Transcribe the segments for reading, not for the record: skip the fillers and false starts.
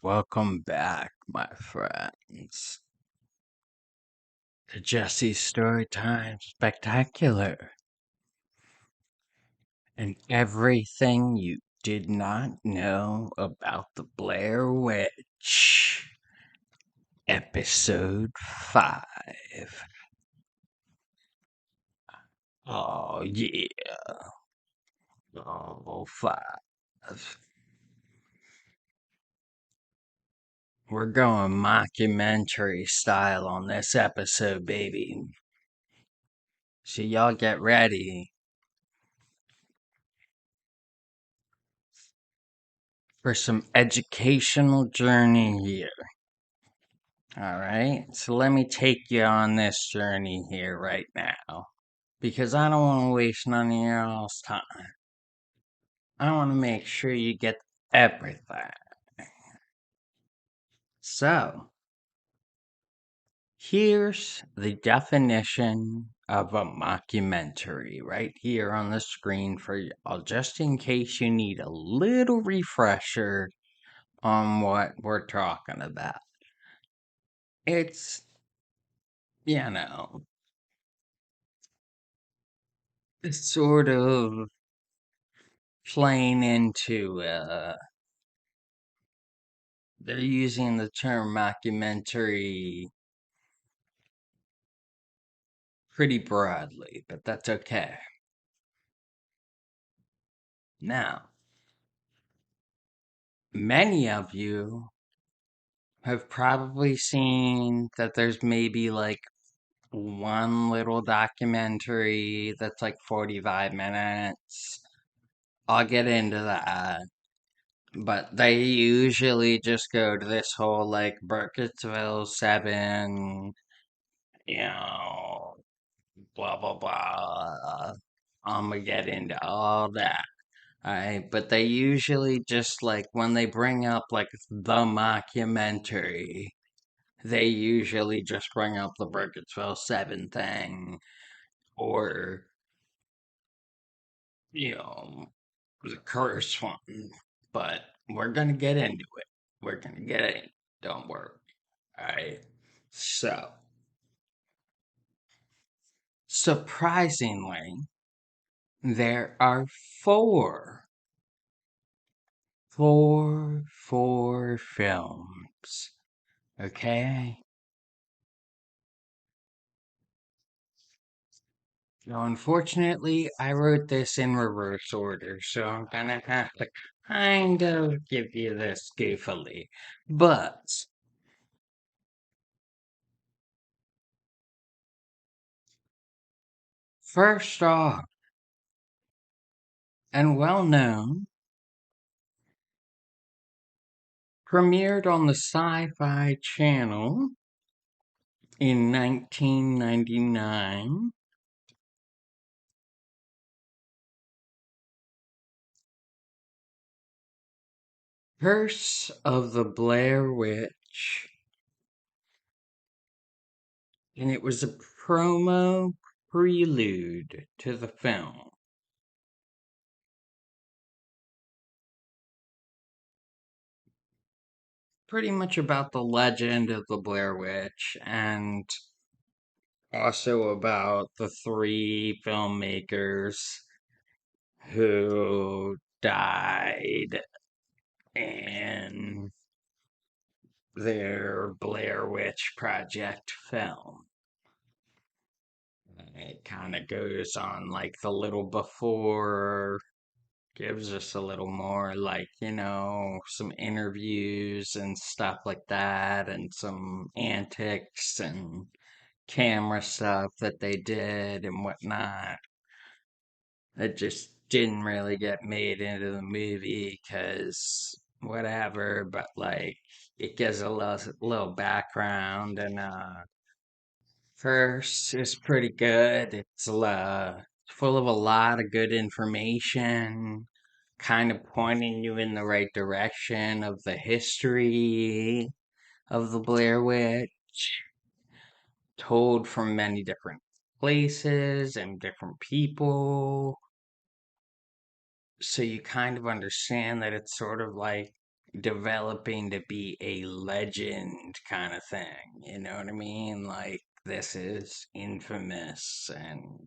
Welcome back, my friends, to Jesse's Storytime Spectacular and everything you did not know about the Blair Witch, Episode 5. Oh, yeah. Oh, 5. We're going mockumentary style on this episode, baby. So, y'all get ready for some educational journey here. All right, so let me take you on this journey here right now because I don't want to waste none of your all's time. I want to make sure you get everything. So, here's the definition of a mockumentary right here on the screen for y'all, just in case you need a little refresher on what we're talking about. It's, you know, it's sort of playing into they're using the term mockumentary pretty broadly, but that's okay. Now, many of you have probably seen that there's maybe like one little documentary that's like 45 minutes. I'll get into that. But they usually just go to this whole like Burkittsville 7, you know, blah blah blah. I'm gonna get into all that. Alright, but they usually just like when they bring up like the mockumentary, they usually just bring up the Burkittsville 7 thing or, you know, the curse one. But we're gonna get into it. We're gonna get in. Don't worry. Alright. So, surprisingly, there are four films. Okay? Now, unfortunately, I wrote this in reverse order, so I'm gonna have to kind of give you this goofily. But, first off, and well known, premiered on the Sci Fi Channel in 1999. Curse of the Blair Witch, and it was a promo prelude to the film. Pretty much about the legend of the Blair Witch and also about the three filmmakers who died in their Blair Witch Project film. It kind of goes on like the little before, gives us a little more like, some interviews and stuff like that, and some antics and camera stuff that they did and whatnot. It just didn't really get made into the movie because whatever, but like it gives a little background and first it's pretty good. It's full of a lot of good information, kind of pointing you in the right direction of the history of the Blair Witch, told from many different places and different people. So you kind of understand that it's sort of like developing to be a legend kind of thing. You know what I mean? Like, this is infamous, and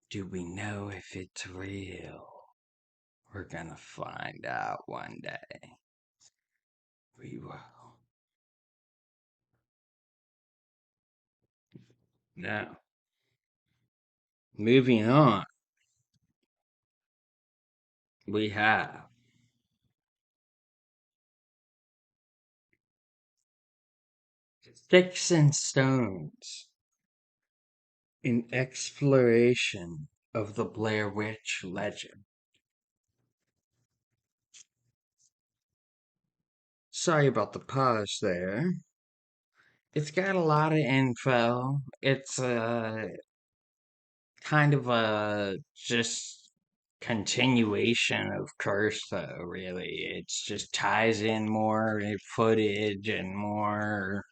do we know if it's real? We're gonna find out one day. We will. Now, moving on, we have Sticks and Stones, an exploration of the Blair Witch legend. Sorry about the pause there. It's got a lot of info. It's kind of a just continuation of Curse, though, really. It's just ties in more footage and more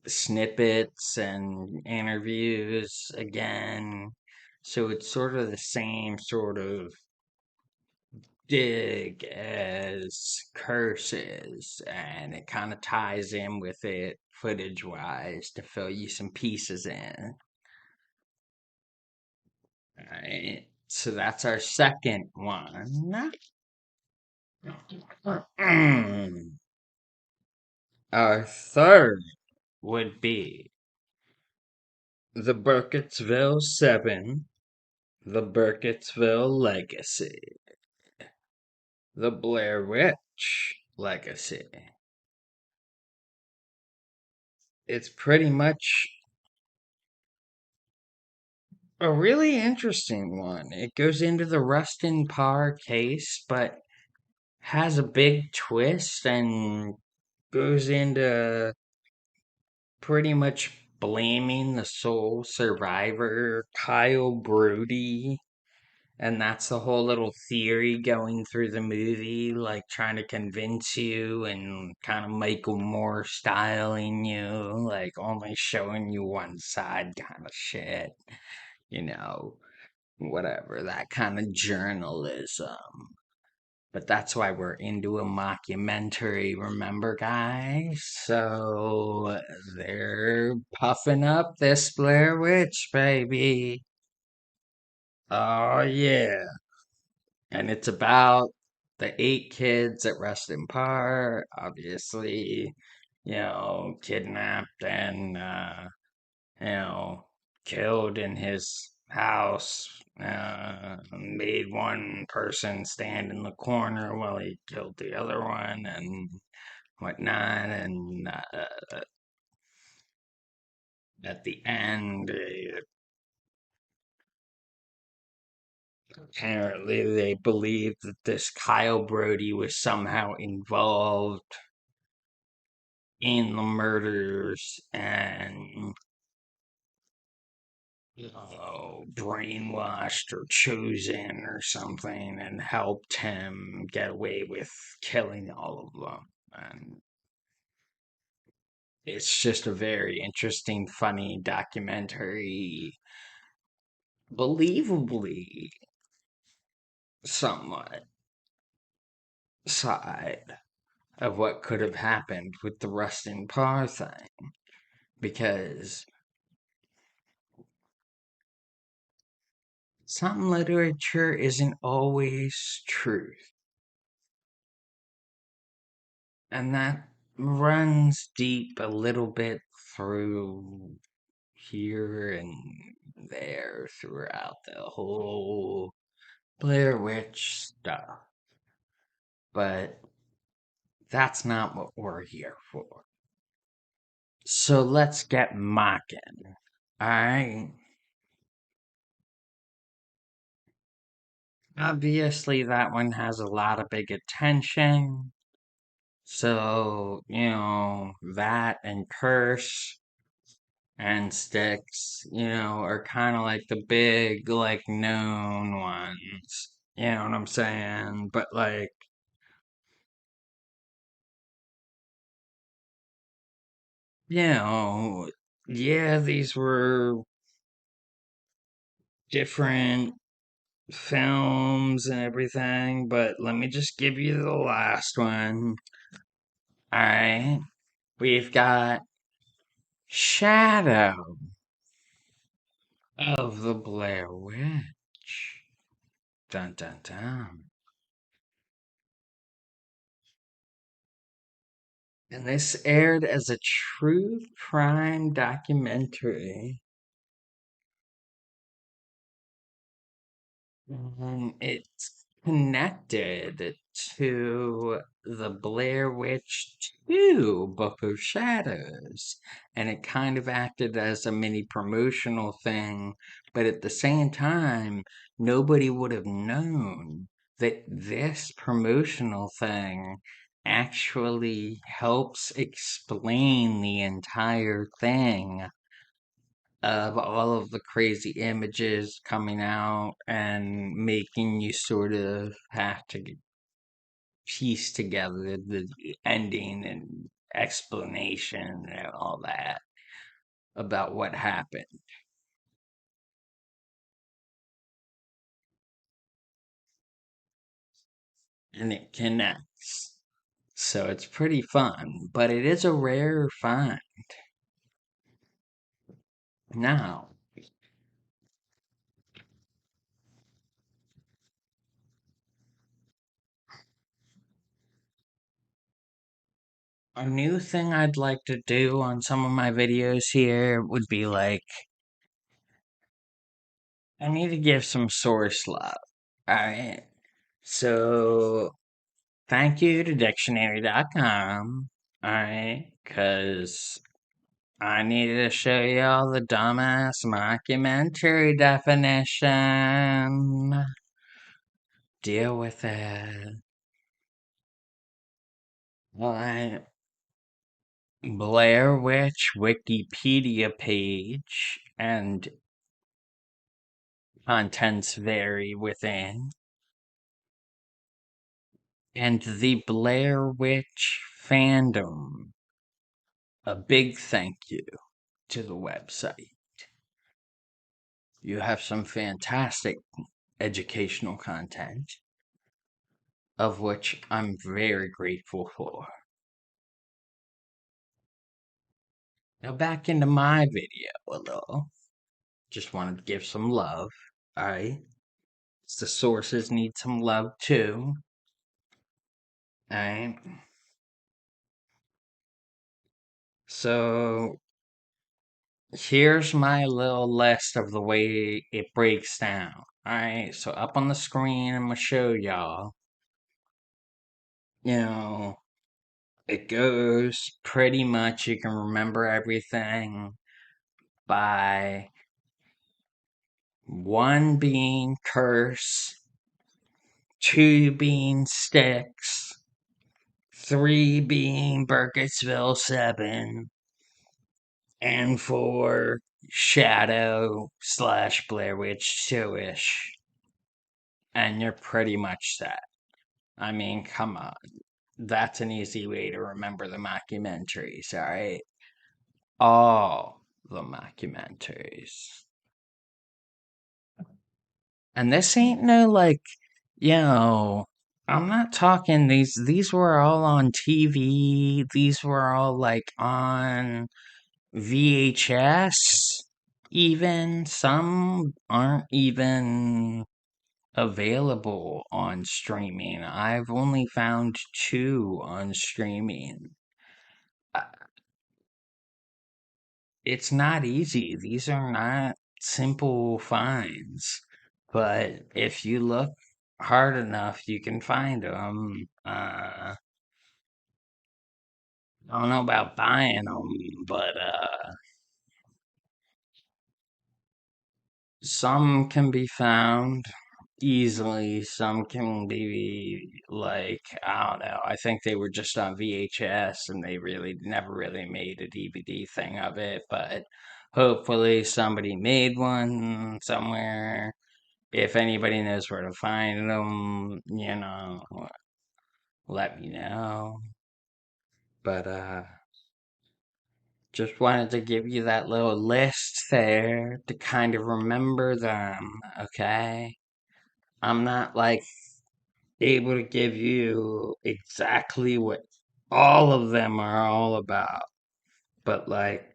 snippets and interviews again. So it's sort of the same sort of dig as Curse is, and it kind of ties in with it footage wise to fill you some pieces in. Right. So that's our second one. Our third would be the Burkittsville 7, the Burkittsville Legacy, the Blair Witch Legacy. It's pretty much a really interesting one. It goes into the Rustin Parr case, but has a big twist and goes into pretty much blaming the sole survivor, Kyle Brody. And that's the whole little theory going through the movie, like trying to convince you and kind of Michael Moore styling you, like only showing you one side kind of shit, you know, whatever, that kind of journalism. But that's why we're into a mockumentary, remember, guys? So they're puffing up this Blair Witch, baby. Oh, yeah. And it's about the 8 kids at Rustin Park, obviously, kidnapped and, killed in his house. Made one person stand in the corner while he killed the other one and whatnot. And at the end, apparently they believe that this Kyle Brody was somehow involved in the murders and brainwashed or chosen or something and helped him get away with killing all of them. And it's just a very interesting, funny documentary, believably somewhat side of what could have happened with the Rustin Parr thing. Because some literature isn't always truth. And that runs deep a little bit through here and there throughout the whole Blair Witch stuff. But that's not what we're here for. So let's get mocking. Alright? Obviously, that one has a lot of big attention. So, that and Curse and Sticks, are kind of like the big, like, known ones. You know what I'm saying? But, like, you know, yeah, these were different films and everything, but let me just give you the last one. Alright. We've got Shadow of the Blair Witch. Dun dun dun. And this aired as a true crime documentary. And it's connected to the Blair Witch 2 Book of Shadows. And it kind of acted as a mini promotional thing, but at the same time, nobody would have known that this promotional thing actually helps explain the entire thing of all of the crazy images coming out and making you sort of have to piece together the ending and explanation and all that about what happened. And it connects. So it's pretty fun, but it is a rare find. Now, a new thing I'd like to do on some of my videos here would be like, I need to give some source love. Alright. So, thank you to dictionary.com. Alright. Because I needed to show you all the dumbass mockumentary definition. Deal with it. Alright. Blair Witch Wikipedia page and contents vary within. And the Blair Witch fandom. A big thank you to the website. You have some fantastic educational content, of which I'm very grateful for. Now back into my video a little. Just wanted to give some love, alright? The sources need some love too, alright? So here's my little list of the way it breaks down. Alright, so up on the screen, I'm gonna show y'all. You know, it goes pretty much, you can remember everything by one being curse, two being sticks, three being Burkittsville 7, and four Shadow slash Blair Witch 2-ish. And you're pretty much set. I mean, come on. That's an easy way to remember the mockumentaries, alright? All the mockumentaries. And this ain't no like, you know, I'm not talking these were all on TV. These were all like on VHS even. Some aren't even available on streaming. I've only found two on streaming. Uh, It's not easy. These are not simple finds. But if you look hard enough, you can find them. I don't know about buying them, but some can be found easily. Some can be like, I don't know. I think they were just on VHS and they really never really made a DVD thing of it. But hopefully somebody made one somewhere. If anybody knows where to find them, let me know. But just wanted to give you that little list there to kind of remember them, okay? I'm not like able to give you exactly what all of them are all about, but like,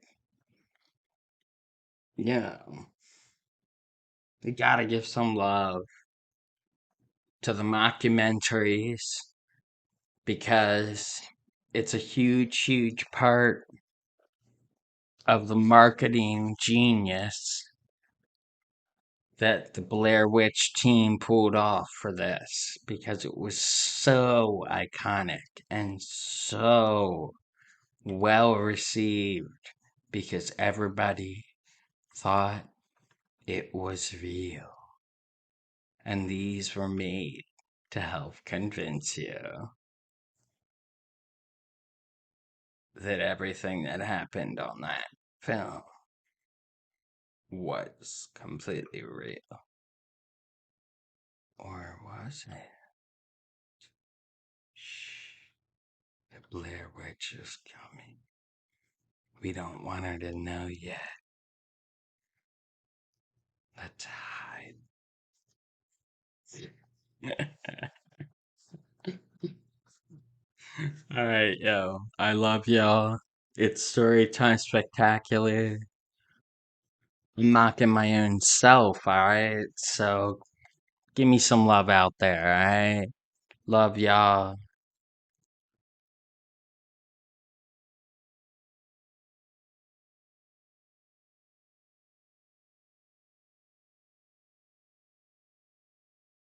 you know, you gotta give some love to the mockumentaries because it's a huge, huge part of the marketing genius that the Blair Witch team pulled off for this because it was so iconic and so well received because everybody thought it was real. And these were made to help convince you that everything that happened on that film was completely real. Or was it? Shh. The Blair Witch is coming. We don't want her to know yet. Let's hide. All right, yo. I love y'all. It's story time spectacular. I'm mocking my own self, alright? So give me some love out there, alright? Love y'all.